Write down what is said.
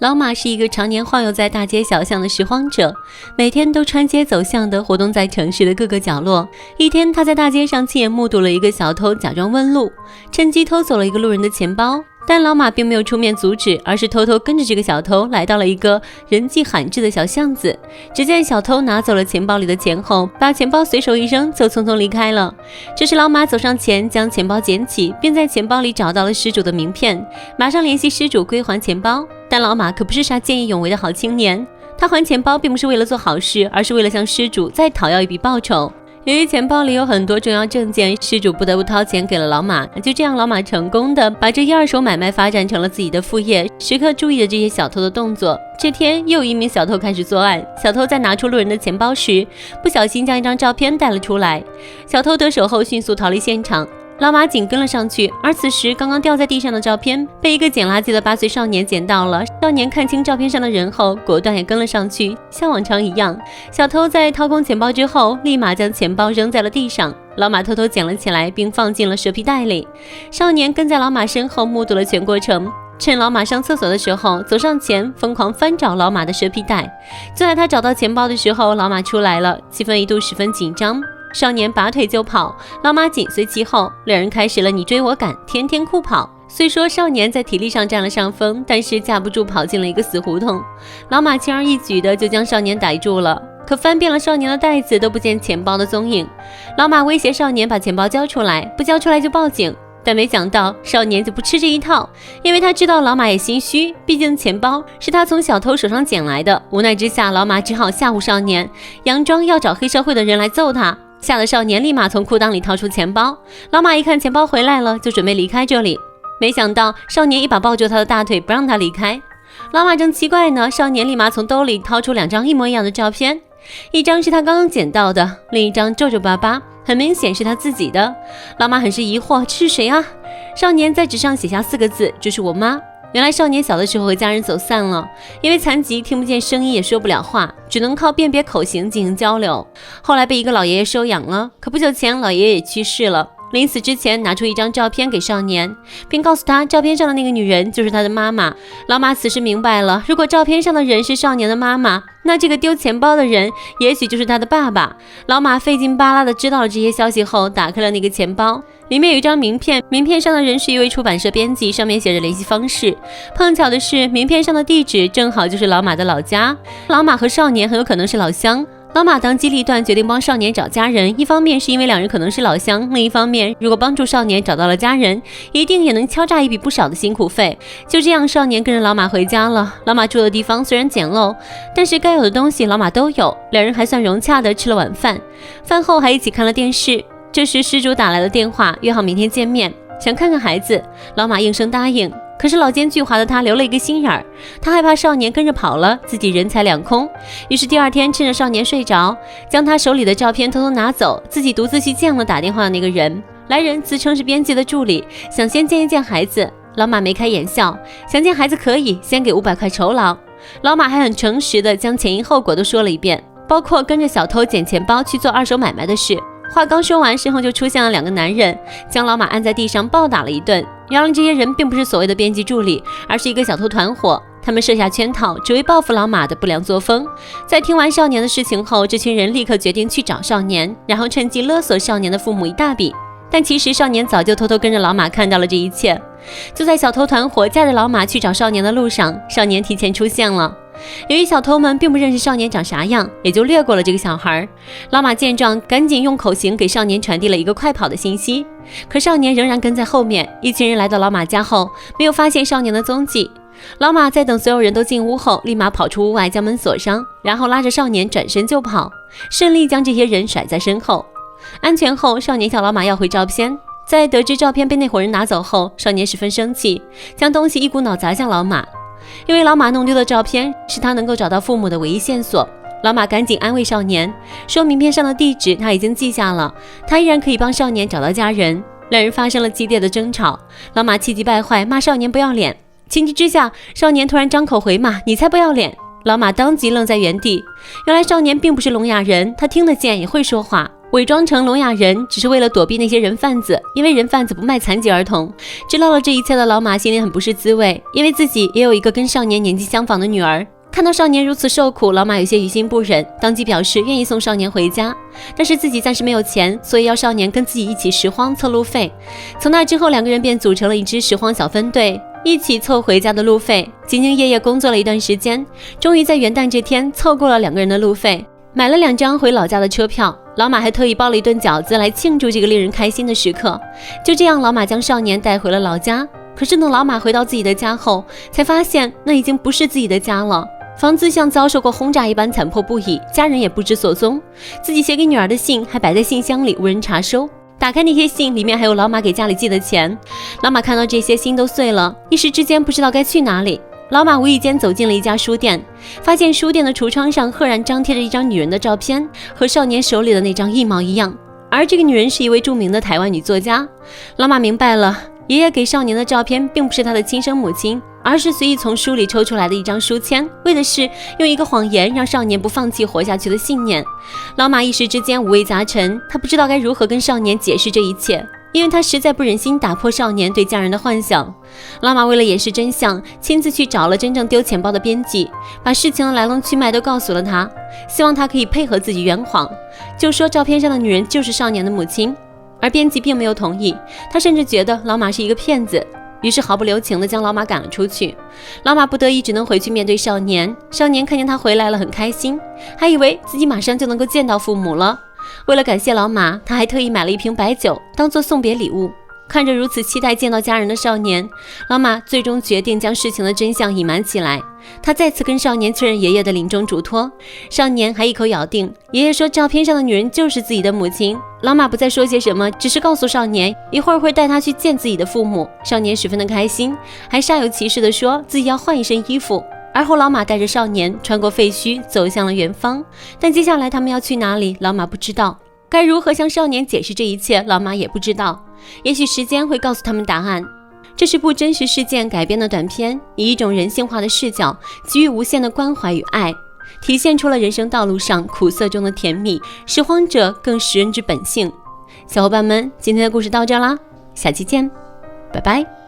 老马是一个常年晃悠在大街小巷的拾荒者，每天都穿街走巷地活动在城市的各个角落。一天，他在大街上亲眼目睹了一个小偷假装问路，趁机偷走了一个路人的钱包。但老马并没有出面阻止，而是偷偷跟着这个小偷来到了一个人迹罕至的小巷子。只见小偷拿走了钱包里的钱后，把钱包随手一扔，就匆匆离开了。这时老马走上前将钱包捡起，并在钱包里找到了失主的名片，马上联系失主归还钱包。但老马可不是啥见义勇为的好青年，他还钱包并不是为了做好事，而是为了向失主再讨要一笔报酬。由于钱包里有很多重要证件，失主不得不掏钱给了老马。就这样，老马成功的把这一二手买卖发展成了自己的副业，时刻注意着这些小偷的动作。这天，又一名小偷开始作案。小偷在拿出路人的钱包时，不小心将一张照片带了出来。小偷得手后迅速逃离现场，老马紧跟了上去。而此时，刚刚掉在地上的照片被一个捡垃圾的8岁少年捡到了。少年看清照片上的人后，果断也跟了上去。像往常一样，小偷在掏空钱包之后，立马将钱包扔在了地上。老马偷偷捡了起来，并放进了蛇皮袋里。少年跟在老马身后，目睹了全过程。趁老马上厕所的时候，走上前疯狂翻找老马的蛇皮袋。就在他找到钱包的时候，老马出来了，气氛一度十分紧张。少年拔腿就跑，老马紧随其后，两人开始了你追我赶，天天酷跑。虽说少年在体力上占了上风，但是架不住跑进了一个死胡同。老马轻而易举的就将少年逮住了，可翻遍了少年的袋子都不见钱包的踪影。老马威胁少年把钱包交出来，不交出来就报警。但没想到少年就不吃这一套，因为他知道老马也心虚，毕竟钱包是他从小偷手上捡来的。无奈之下，老马只好吓唬少年，佯装要找黑社会的人来揍他。吓得少年立马从裤裆里掏出钱包。老马一看钱包回来了，就准备离开这里，没想到少年一把抱住他的大腿，不让他离开。老马正奇怪呢，少年立马从兜里掏出2张一模一样的照片，一张是他刚刚捡到的，另一张皱皱巴巴，很明显是他自己的。老马很是疑惑，这是谁啊？少年在纸上写下4个字，这是我妈。原来少年小的时候和家人走散了，因为残疾听不见声音也说不了话，只能靠辨别口型进行交流。后来被一个老爷爷收养了，可不久前老爷爷也去世了。临死之前拿出一张照片给少年，并告诉他照片上的那个女人就是他的妈妈。老马此时明白了，如果照片上的人是少年的妈妈，那这个丢钱包的人也许就是他的爸爸。老马费劲巴拉的知道了这些消息后，打开了那个钱包，里面有一张名片，名片上的人是一位出版社编辑，上面写着联系方式。碰巧的是，名片上的地址正好就是老马的老家，老马和少年很有可能是老乡。老马当机立断，决定帮少年找家人，一方面是因为两人可能是老乡，另一方面如果帮助少年找到了家人，一定也能敲诈一笔不少的辛苦费。就这样，少年跟着老马回家了。老马住的地方虽然简陋，但是该有的东西老马都有，两人还算融洽的吃了晚饭，饭后还一起看了电视。这时失主打来了电话，约好明天见面，想看看孩子。老马应声答应，可是老奸巨猾的他留了一个心眼儿，他害怕少年跟着跑了，自己人财两空。于是第二天趁着少年睡着，将他手里的照片偷偷拿走，自己独自去见了打电话的那个人。来人自称是编辑的助理，想先见一见孩子。老马眉开眼笑，想见孩子可以，先给500块酬劳。老马还很诚实的将前因后果都说了一遍，包括跟着小偷捡钱包去做2手买卖的事。话刚说完，身后就出现了2个男人，将老马按在地上暴打了一顿。原来这些人并不是所谓的编辑助理，而是一个小偷团伙，他们设下圈套，只为报复老马的不良作风。在听完少年的事情后，这群人立刻决定去找少年，然后趁机勒索少年的父母一大笔。但其实少年早就偷偷跟着老马看到了这一切。就在小偷团伙驾着老马去找少年的路上，少年提前出现了。由于小偷们并不认识少年长啥样，也就略过了这个小孩。老马见状，赶紧用口型给少年传递了一个快跑的信息，可少年仍然跟在后面。一群人来到老马家后，没有发现少年的踪迹。老马在等所有人都进屋后，立马跑出屋外，将门锁上，然后拉着少年转身就跑，顺利将这些人甩在身后。安全后，少年向老马要回照片。在得知照片被那伙人拿走后，少年十分生气，将东西一股脑砸向老马。因为老马弄丢的照片是他能够找到父母的唯一线索。老马赶紧安慰少年，说名片上的地址他已经记下了，他依然可以帮少年找到家人。两人发生了激烈的争吵，老马气急败坏，骂少年不要脸。情急之下，少年突然张口回骂，你才不要脸。老马当即愣在原地，原来少年并不是聋哑人，他听得见也会说话。伪装成聋哑人，只是为了躲避那些人贩子，因为人贩子不卖残疾儿童。知道了这一切的老马心里很不是滋味，因为自己也有一个跟少年年纪相仿的女儿。看到少年如此受苦，老马有些于心不忍，当即表示愿意送少年回家，但是自己暂时没有钱，所以要少年跟自己一起拾荒凑路费。从那之后，两个人便组成了一支拾荒小分队，一起凑回家的路费。兢兢业业工作了一段时间，终于在元旦这天凑够了两个人的路费，买了2张回老家的车票。老马还特意包了一顿饺子来庆祝这个令人开心的时刻。就这样，老马将少年带回了老家。可是等老马回到自己的家后，才发现那已经不是自己的家了。房子像遭受过轰炸一般残破不已，家人也不知所踪。自己写给女儿的信还摆在信箱里，无人查收。打开那些信，里面还有老马给家里寄的钱。老马看到这些，心都碎了，一时之间不知道该去哪里。老马无意间走进了一家书店，发现书店的橱窗上赫然张贴着一张女人的照片，和少年手里的那张一毛一样。而这个女人是一位著名的台湾女作家。老马明白了，爷爷给少年的照片并不是他的亲生母亲，而是随意从书里抽出来的一张书签，为的是用一个谎言让少年不放弃活下去的信念。老马一时之间五味杂陈，他不知道该如何跟少年解释这一切，因为他实在不忍心打破少年对家人的幻想。老马为了掩饰真相，亲自去找了真正丢钱包的编辑，把事情的来龙去脉都告诉了他，希望他可以配合自己圆谎，就说照片上的女人就是少年的母亲。而编辑并没有同意，他甚至觉得老马是一个骗子，于是毫不留情地将老马赶了出去。老马不得已只能回去面对少年。少年看见他回来了，很开心，还以为自己马上就能够见到父母了。为了感谢老马，他还特意买了一瓶白酒当做送别礼物。看着如此期待见到家人的少年，老马最终决定将事情的真相隐瞒起来。他再次跟少年确认爷爷的临终嘱托，少年还一口咬定爷爷说照片上的女人就是自己的母亲。老马不再说些什么，只是告诉少年一会儿会带他去见自己的父母。少年十分的开心，还煞有其事地说自己要换一身衣服。而后老马带着少年穿过废墟走向了远方，但接下来他们要去哪里，老马不知道。该如何向少年解释这一切，老马也不知道。也许时间会告诉他们答案。这是部真实事件改编的短片，以一种人性化的视角给予无限的关怀与爱，体现出了人生道路上苦涩中的甜蜜，拾荒者更识人之本性。小伙伴们，今天的故事到这啦，下期见，拜拜。